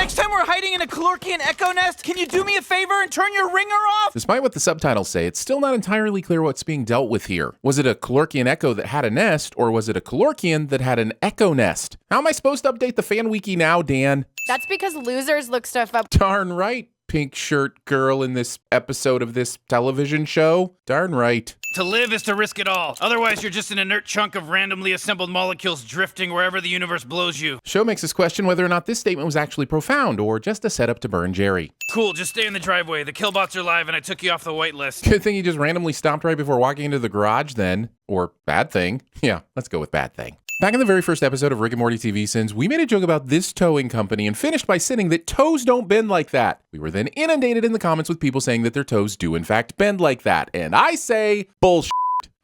Next time we're hiding in a Calorkian echo nest, can you do me a favor and turn your ringer off? Despite what the subtitles say, it's still not entirely clear what's being dealt with here. Was it a Calorkian echo that had a nest, or was it a Calorkian that had an echo nest? How am I supposed to update the fan wiki now, Dan? That's because losers look stuff up. Darn right, pink shirt girl in this episode of this television show. Darn right. To live is to risk it all. Otherwise, you're just an inert chunk of randomly assembled molecules drifting wherever the universe blows you. Show makes us question whether or not this statement was actually profound or just a setup to burn Jerry. Cool, just stay in the driveway. The killbots are live and I took you off the whitelist. Good thing he just randomly stopped right before walking into the garage then. Or bad thing. Yeah, let's go with bad thing. Back in the very first episode of Rick and Morty TVSins, we made a joke about this towing company and finished by sinning that toes don't bend like that. We were then inundated in the comments with people saying that their toes do in fact bend like that. And I say, bullshit.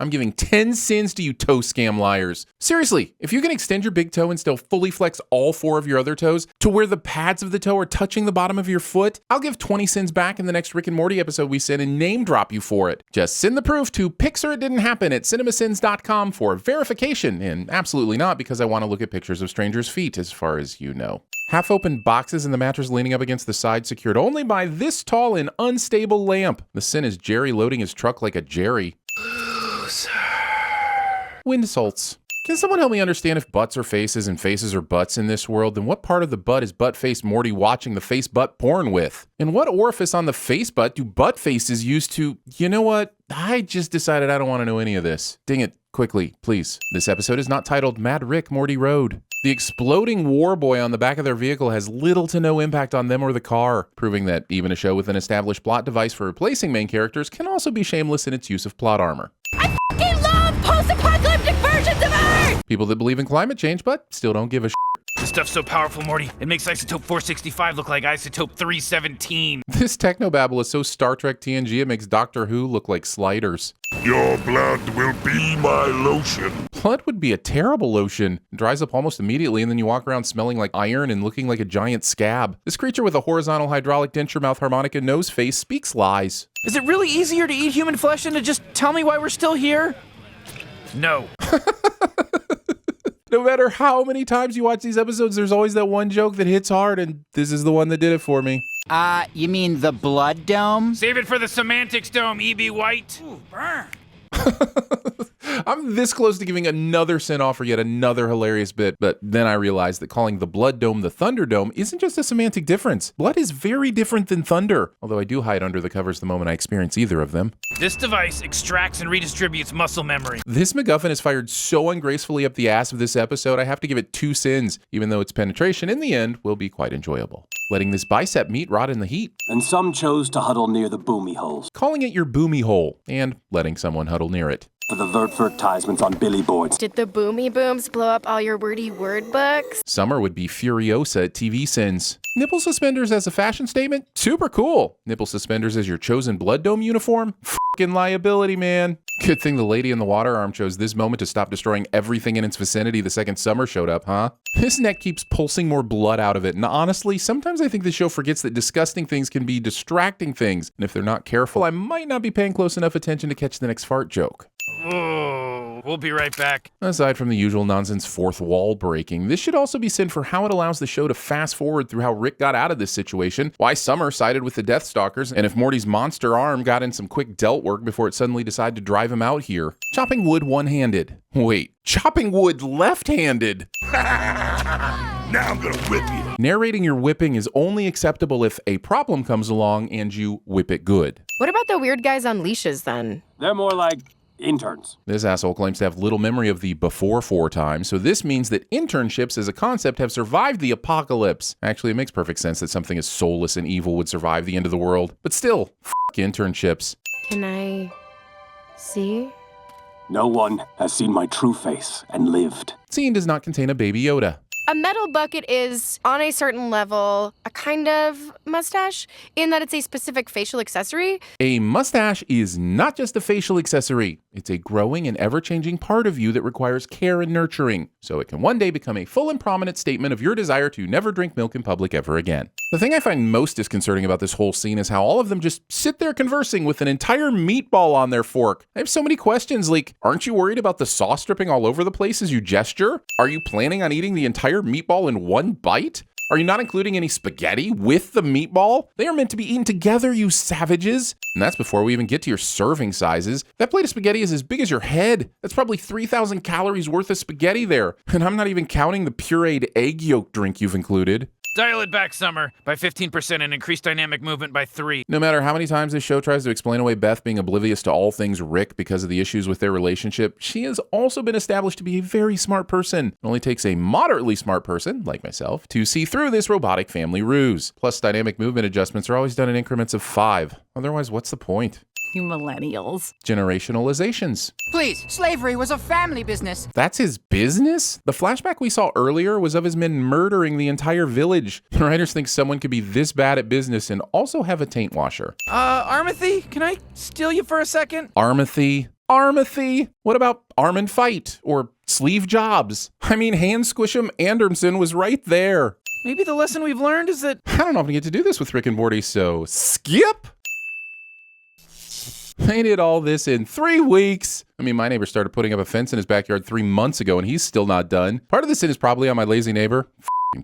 I'm giving 10 sins to you toe scam liars. Seriously, if you can extend your big toe and still fully flex all 4 of your other toes to where the pads of the toe are touching the bottom of your foot, I'll give 20 sins back in the next Rick and Morty episode we send and name drop you for it. Just send the proof to PixarItDidn'tHappen at cinemasins.com for verification, and absolutely not because I want to look at pictures of strangers' feet as far as you know. Half-open boxes and the mattress leaning up against the side secured only by this tall and unstable lamp. The sin is Jerry loading his truck like a Jerry. Wind salts. Can someone help me understand if butts are faces and faces are butts in this world? Then what part of the butt is butt-face Morty watching the face-butt porn with? And what orifice on the face-butt do butt faces use to... You know what? I just decided I don't want to know any of this. Ding it. Quickly, please. This episode is not titled Mad Rick Morty Road. The exploding war boy on the back of their vehicle has little to no impact on them or the car, proving that even a show with an established plot device for replacing main characters can also be shameless in its use of plot armor. I fucking love post-apocalyptic versions of Earth! People that believe in climate change but still don't give a shit. This stuff's so powerful, Morty. It makes isotope 465 look like isotope 317. This technobabble is so Star Trek TNG it makes Doctor Who look like Sliders. Your blood will be my lotion. Blood would be a terrible lotion. It dries up almost immediately and then you walk around smelling like iron and looking like a giant scab. This creature with a horizontal hydraulic denture, mouth harmonica, nose face speaks lies. Is it really easier to eat human flesh than to just tell me why we're still here? No. No matter how many times you watch these episodes, there's always that one joke that hits hard, and this is the one that did it for me. You mean the blood dome? Save it for the semantics dome, E.B. White. Ooh, burn. I'm this close to giving another sin off for yet another hilarious bit, but then I realized that calling the Blood Dome the Thunder Dome isn't just a semantic difference. Blood is very different than thunder, although I do hide under the covers the moment I experience either of them. This device extracts and redistributes muscle memory. This MacGuffin is fired so ungracefully up the ass of this episode, I have to give it 2 sins, even though its penetration in the end will be quite enjoyable. Letting this bicep meat rot in the heat. And some chose to huddle near the boomy holes. Calling it your boomy hole, and letting someone huddle near it. For the advertisements on Billy boards. Did the boomy booms blow up all your wordy word books? Summer would be furiosa at TVSins. Nipple suspenders as a fashion statement? Super cool. Nipple suspenders as your chosen Blood Dome uniform? Fucking liability, man. Good thing the lady in the water arm chose this moment to stop destroying everything in its vicinity the second Summer showed up, huh? His neck keeps pulsing more blood out of it, and honestly, sometimes I think the show forgets that disgusting things can be distracting things, and if they're not careful, I might not be paying close enough attention to catch the next fart joke. Oh, we'll be right back. Aside from the usual nonsense fourth wall breaking, this should also be said for how it allows the show to fast forward through how Rick got out of this situation, why Summer sided with the Deathstalkers, and if Morty's monster arm got in some quick delt work before it suddenly decided to drive him out here. Chopping wood one-handed. Wait, chopping wood left-handed. Now I'm gonna whip you. Narrating your whipping is only acceptable if a problem comes along and you whip it good. What about the weird guys on leashes then? They're more like interns. This asshole claims to have little memory of the before 4 times, so this means that internships as a concept have survived the apocalypse. Actually, it makes perfect sense that something as soulless and evil would survive the end of the world. But still, internships. Can I see? No one has seen my true face and lived. Scene does not contain a Baby Yoda. A metal bucket is, on a certain level, a kind of mustache, in that it's a specific facial accessory. A mustache is not just a facial accessory. It's a growing and ever-changing part of you that requires care and nurturing, so it can one day become a full and prominent statement of your desire to never drink milk in public ever again. The thing I find most disconcerting about this whole scene is how all of them just sit there conversing with an entire meatball on their fork. I have so many questions like, aren't you worried about the sauce dripping all over the place as you gesture? Are you planning on eating the entire meatball in one bite? Are you not including any spaghetti with the meatball? They are meant to be eaten together, you savages. And that's before we even get to your serving sizes. That plate of spaghetti is as big as your head. That's probably 3,000 calories worth of spaghetti there. And I'm not even counting the pureed egg yolk drink you've included. Dial it back, Summer, by 15% and increase dynamic movement by 3. No matter how many times this show tries to explain away Beth being oblivious to all things Rick because of the issues with their relationship, she has also been established to be a very smart person. It only takes a moderately smart person, like myself, to see through this robotic family ruse. Plus, dynamic movement adjustments are always done in increments of 5. Otherwise, what's the point? You millennials. Generationalizations. Please, slavery was a family business. That's his business? The flashback we saw earlier was of his men murdering the entire village. The writers think someone could be this bad at business and also have a taint washer. Armathy, can I steal you for a second? Armathy? Armathy? What about arm and fight? Or sleeve jobs? I mean, Hand Squish'em Anderson was right there. Maybe the lesson we've learned is that I don't know if I get to do this with Rick and Morty, so skip! I did all this in 3 weeks. I mean, my neighbor started putting up a fence in his backyard 3 months ago, and he's still not done. Part of the sin is probably on my lazy neighbor,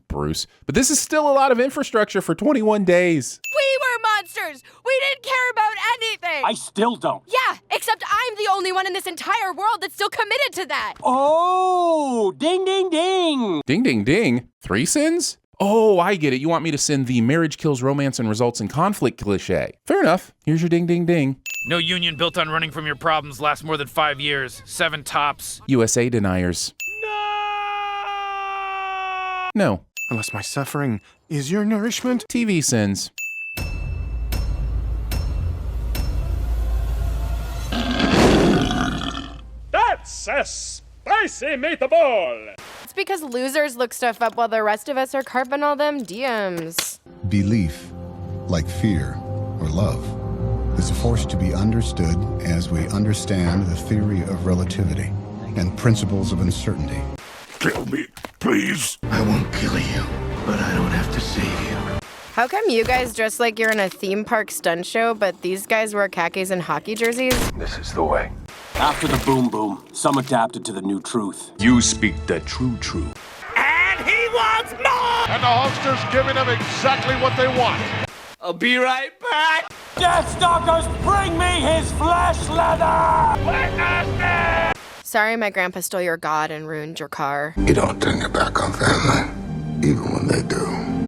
Bruce. But this is still a lot of infrastructure for 21 days. We were monsters! We didn't care about anything! I still don't. Yeah, except I'm the only one in this entire world that's still committed to that! Oh, ding, ding, ding. Ding, ding, ding. 3 sins? Oh, I get it. You want me to send the marriage kills romance and results in conflict cliche. Fair enough. Here's your ding, ding, ding. No union built on running from your problems lasts more than 5 years. 7 tops. USA deniers. No. Unless my suffering is your nourishment. TVSins. That's a spicy meatball! It's because losers look stuff up while the rest of us are carping all them DMs. Belief, like fear or love, is a force to be understood as we understand the theory of relativity and principles of uncertainty. Kill me, please. I won't kill you, but I don't have to save you. How come you guys dress like you're in a theme park stunt show, but these guys wear khakis and hockey jerseys? This is the way. After the boom boom, some adapted to the new truth. You speak the true truth. And he wants more! And the Hulkster's giving them exactly what they want. I'll be right back. Deathstalkers, bring me his flesh leather! Sorry my grandpa stole your god and ruined your car. You don't turn your back on family, even when they do.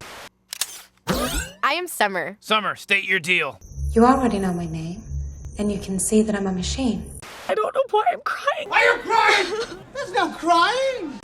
I am Summer. Summer, state your deal. You already know my name, and you can see that I'm a machine. I don't know why I'm crying. Why are you crying? There's no crying.